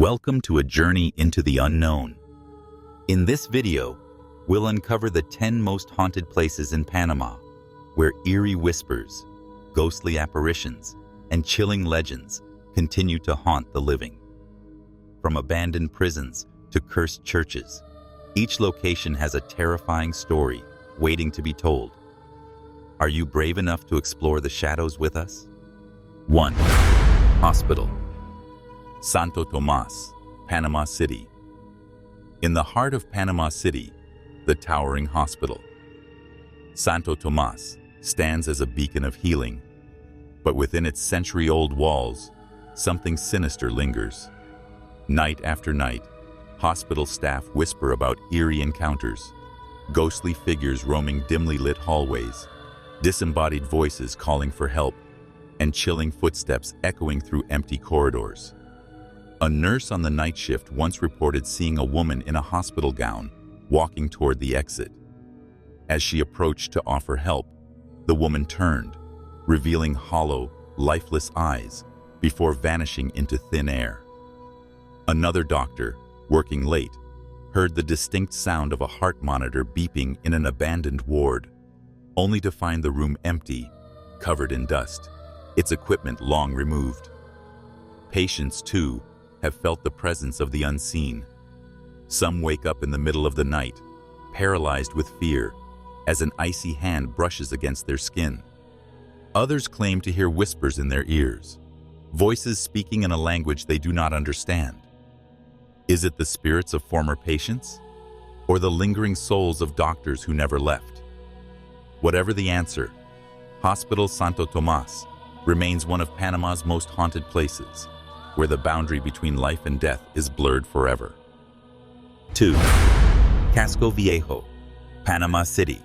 Welcome to a journey into the unknown. In this video, we'll uncover the 10 most haunted places in Panama, where eerie whispers, ghostly apparitions, and chilling legends continue to haunt the living. From abandoned prisons to cursed churches, each location has a terrifying story waiting to be told. Are you brave enough to explore the shadows with us? 1. Hospital. Santo Tomas, Panama City. In the heart of Panama City, the towering hospital. Santo Tomas stands as a beacon of healing, but within its century-old walls, something sinister lingers. Night after night, hospital staff whisper about eerie encounters, ghostly figures roaming dimly lit hallways, disembodied voices calling for help, and chilling footsteps echoing through empty corridors. A nurse on the night shift once reported seeing a woman in a hospital gown walking toward the exit. As she approached to offer help, the woman turned, revealing hollow, lifeless eyes before vanishing into thin air. Another doctor, working late, heard the distinct sound of a heart monitor beeping in an abandoned ward, only to find the room empty, covered in dust, its equipment long removed. Patients, too, have felt the presence of the unseen. Some wake up in the middle of the night, paralyzed with fear, as an icy hand brushes against their skin. Others claim to hear whispers in their ears, voices speaking in a language they do not understand. Is it the spirits of former patients, or the lingering souls of doctors who never left? Whatever the answer, Hospital Santo Tomas remains one of Panama's most haunted places, where the boundary between life and death is blurred forever. 2. Casco Viejo, Panama City.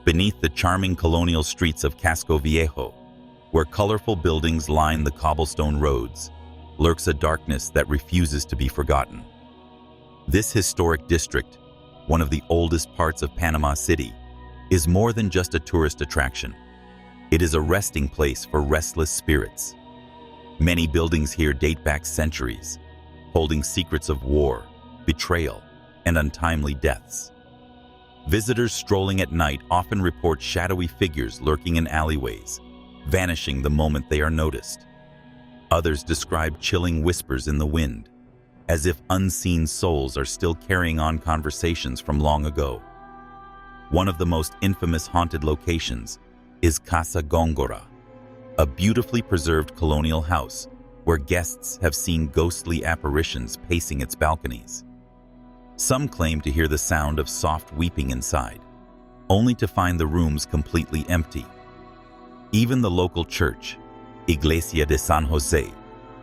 Beneath the charming colonial streets of Casco Viejo, where colorful buildings line the cobblestone roads, lurks a darkness that refuses to be forgotten. This historic district, one of the oldest parts of Panama City, is more than just a tourist attraction. It is a resting place for restless spirits. Many buildings here date back centuries, holding secrets of war, betrayal, and untimely deaths. Visitors strolling at night often report shadowy figures lurking in alleyways, vanishing the moment they are noticed. Others describe chilling whispers in the wind, as if unseen souls are still carrying on conversations from long ago. One of the most infamous haunted locations is Casa Góngora, a beautifully preserved colonial house where guests have seen ghostly apparitions pacing its balconies. Some claim to hear the sound of soft weeping inside, only to find the rooms completely empty. Even the local church, Iglesia de San Jose,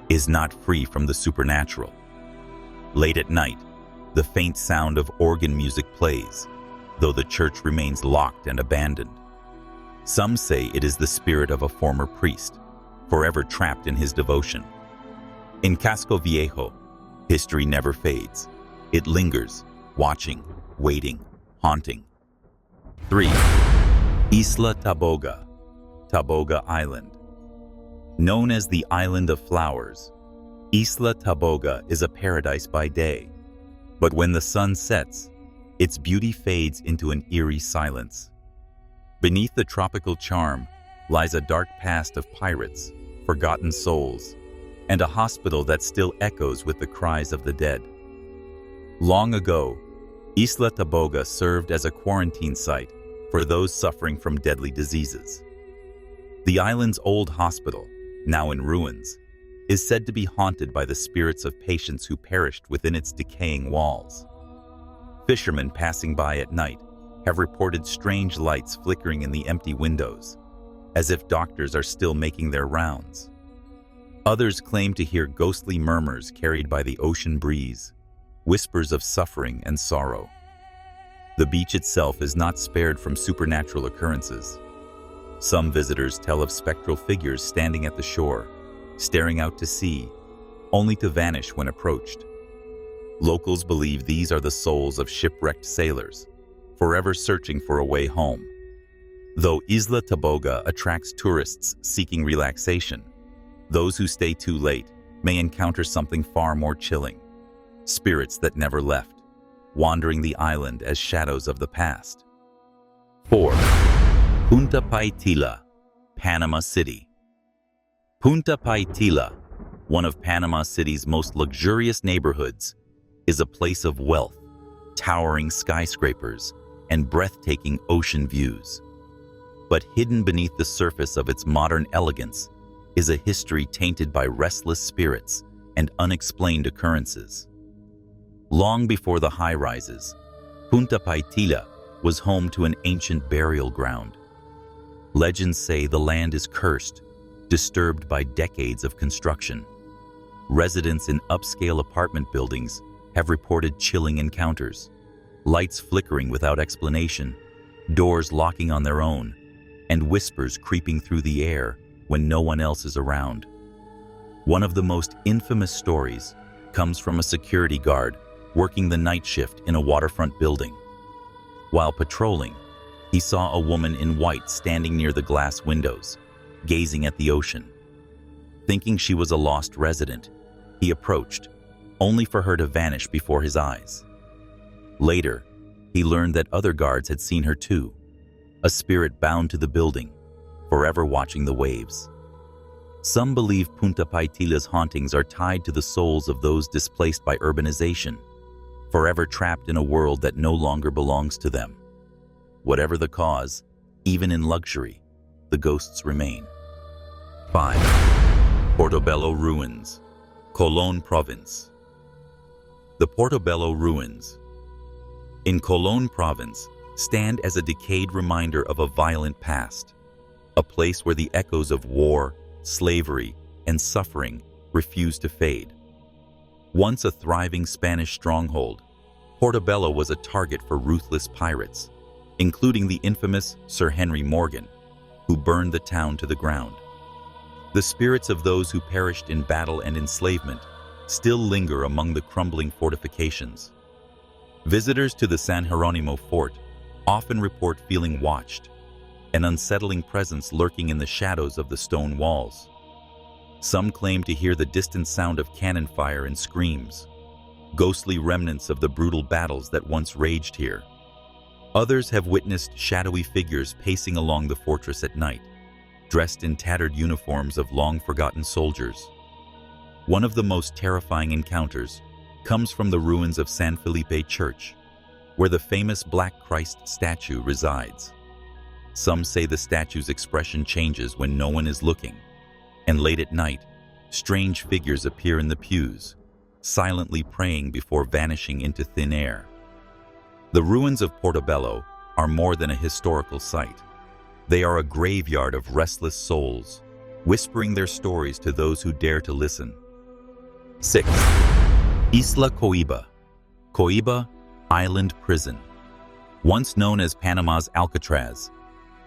is not free from the supernatural. Late at night, the faint sound of organ music plays, though the church remains locked and abandoned. Some say it is the spirit of a former priest, forever trapped in his devotion. In Casco Viejo, history never fades. It lingers, watching, waiting, haunting. 3. Isla Taboga, Taboga Island. Known as the Island of Flowers, Isla Taboga is a paradise by day, but when the sun sets, its beauty fades into an eerie silence. Beneath the tropical charm lies a dark past of pirates, forgotten souls, and a hospital that still echoes with the cries of the dead. Long ago, Isla Taboga served as a quarantine site for those suffering from deadly diseases. The island's old hospital, now in ruins, is said to be haunted by the spirits of patients who perished within its decaying walls. Fishermen passing by at night have reported strange lights flickering in the empty windows, as if doctors are still making their rounds. Others claim to hear ghostly murmurs carried by the ocean breeze, whispers of suffering and sorrow. The beach itself is not spared from supernatural occurrences. Some visitors tell of spectral figures standing at the shore, staring out to sea, only to vanish when approached. Locals believe these are the souls of shipwrecked sailors, forever searching for a way home. Though Isla Taboga attracts tourists seeking relaxation, those who stay too late may encounter something far more chilling. spirits that never left, wandering the island as shadows of the past. 4. Punta Paitilla, Panama City. Punta Paitilla, one of Panama City's most luxurious neighborhoods, is a place of wealth, towering skyscrapers, and breathtaking ocean views. But hidden beneath the surface of its modern elegance is a history tainted by restless spirits and unexplained occurrences. Long before the high-rises, Punta Paitilla was home to an ancient burial ground. Legends say the land is cursed, disturbed by decades of construction. Residents in upscale apartment buildings have reported chilling encounters, lights flickering without explanation, doors locking on their own, and whispers creeping through the air when no one else is around. One of the most infamous stories comes from a security guard working the night shift in a waterfront building. While patrolling, he saw a woman in white standing near the glass windows, gazing at the ocean. Thinking she was a lost resident, he approached, only for her to vanish before his eyes. Later, he learned that other guards had seen her too, a spirit bound to the building, forever watching the waves. Some believe Punta Paitilla's hauntings are tied to the souls of those displaced by urbanization, forever trapped in a world that no longer belongs to them. Whatever the cause, even in luxury, the ghosts remain. 5. Portobelo Ruins, Colón Province. The Portobelo Ruins in Colón Province stand as a decayed reminder of a violent past, a place where the echoes of war, slavery, and suffering refuse to fade. Once a thriving Spanish stronghold, Portobelo was a target for ruthless pirates, including the infamous Sir Henry Morgan, who burned the town to the ground. The spirits of those who perished in battle and enslavement still linger among the crumbling fortifications. Visitors to the San Jeronimo fort often report feeling watched, an unsettling presence lurking in the shadows of the stone walls. Some claim to hear the distant sound of cannon fire and screams, ghostly remnants of the brutal battles that once raged here. Others have witnessed shadowy figures pacing along the fortress at night, dressed in tattered uniforms of long-forgotten soldiers. One of the most terrifying encounters comes from the ruins of San Felipe Church, where the famous Black Christ statue resides. Some say the statue's expression changes when no one is looking, and late at night, strange figures appear in the pews, silently praying before vanishing into thin air. The ruins of Portobelo are more than a historical site. They are a graveyard of restless souls, whispering their stories to those who dare to listen. 6. Isla Coiba, Coiba Island Prison. Once known as Panama's Alcatraz,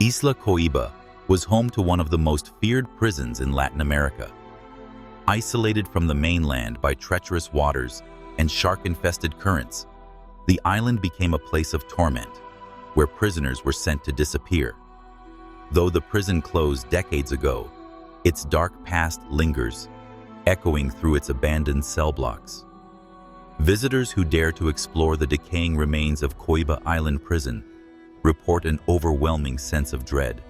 Isla Coiba was home to one of the most feared prisons in Latin America. Isolated from the mainland by treacherous waters and shark-infested currents, the island became a place of torment, where prisoners were sent to disappear. Though the prison closed decades ago, its dark past lingers, echoing through its abandoned cell blocks. Visitors who dare to explore the decaying remains of Coiba Island Prison report an overwhelming sense of dread.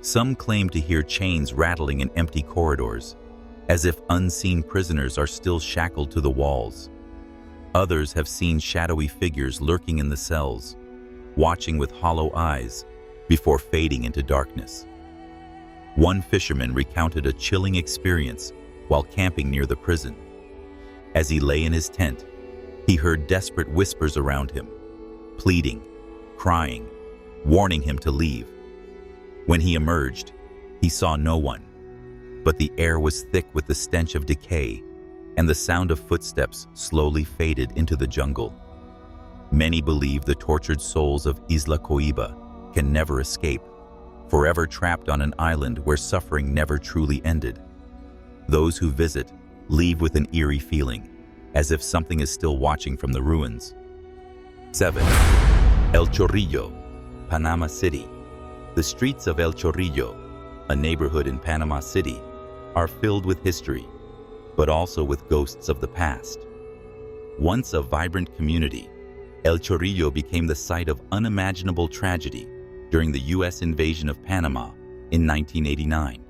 Some claim to hear chains rattling in empty corridors, as if unseen prisoners are still shackled to the walls. Others have seen shadowy figures lurking in the cells, watching with hollow eyes before fading into darkness. One fisherman recounted a chilling experience while camping near the prison. As he lay in his tent, he heard desperate whispers around him, pleading, crying, warning him to leave. When he emerged, he saw no one, but the air was thick with the stench of decay, and the sound of footsteps slowly faded into the jungle. Many believe the tortured souls of Isla Coiba can never escape, forever trapped on an island where suffering never truly ended. Those who visit leave with an eerie feeling, as if something is still watching from the ruins. 7. El Chorrillo, Panama City. The streets of El Chorrillo, a neighborhood in Panama City, are filled with history, but also with ghosts of the past. Once a vibrant community, El Chorrillo became the site of unimaginable tragedy during the U.S. invasion of Panama in 1989.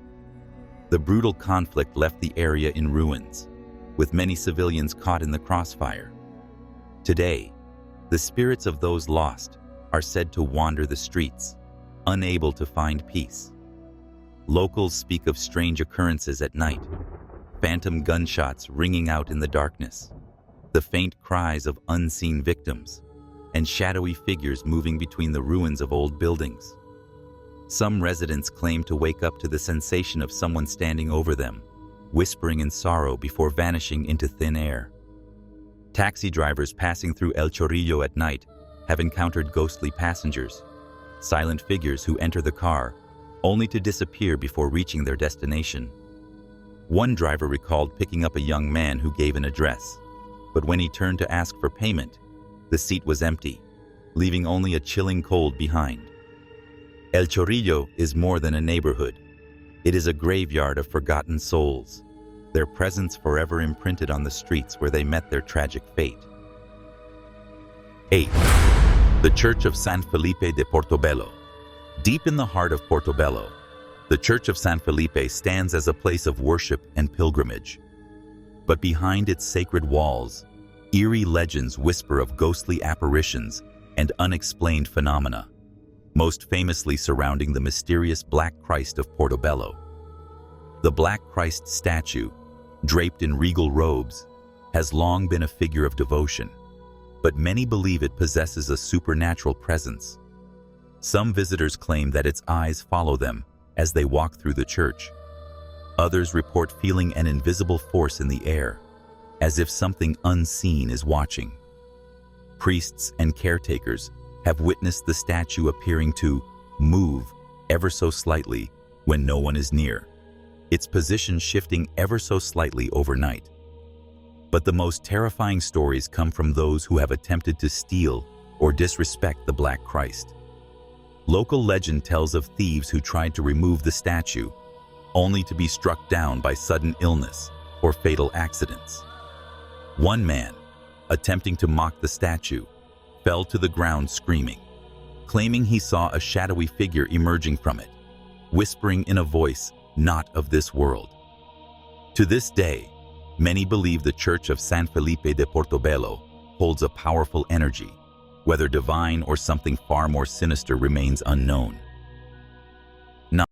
The brutal conflict left the area in ruins, with many civilians caught in the crossfire. Today, the spirits of those lost are said to wander the streets, unable to find peace. Locals speak of strange occurrences at night, phantom gunshots ringing out in the darkness, the faint cries of unseen victims, and shadowy figures moving between the ruins of old buildings. Some residents claim to wake up to the sensation of someone standing over them, whispering in sorrow before vanishing into thin air. Taxi drivers passing through El Chorrillo at night have encountered ghostly passengers, silent figures who enter the car only to disappear before reaching their destination. One driver recalled picking up a young man who gave an address, but when he turned to ask for payment, the seat was empty, leaving only a chilling cold behind. El Chorrillo is more than a neighborhood. It is a graveyard of forgotten souls, their presence forever imprinted on the streets where they met their tragic fate. 8. The Church of San Felipe de Portobelo. Deep in the heart of Portobelo, the Church of San Felipe stands as a place of worship and pilgrimage. But behind its sacred walls, eerie legends whisper of ghostly apparitions and unexplained phenomena, most famously surrounding the mysterious Black Christ of Portobelo. The Black Christ statue, draped in regal robes, has long been a figure of devotion, but many believe it possesses a supernatural presence. Some visitors claim that its eyes follow them as they walk through the church. Others report feeling an invisible force in the air, as if something unseen is watching. Priests and caretakers have witnessed the statue appearing to move ever so slightly when no one is near, its position shifting ever so slightly overnight. But the most terrifying stories come from those who have attempted to steal or disrespect the Black Christ. Local legend tells of thieves who tried to remove the statue, only to be struck down by sudden illness or fatal accidents. One man, attempting to mock the statue, fell to the ground screaming, claiming he saw a shadowy figure emerging from it, whispering in a voice not of this world. To this day, many believe the Church of San Felipe de Portobelo holds a powerful energy. Whether divine or something far more sinister remains unknown.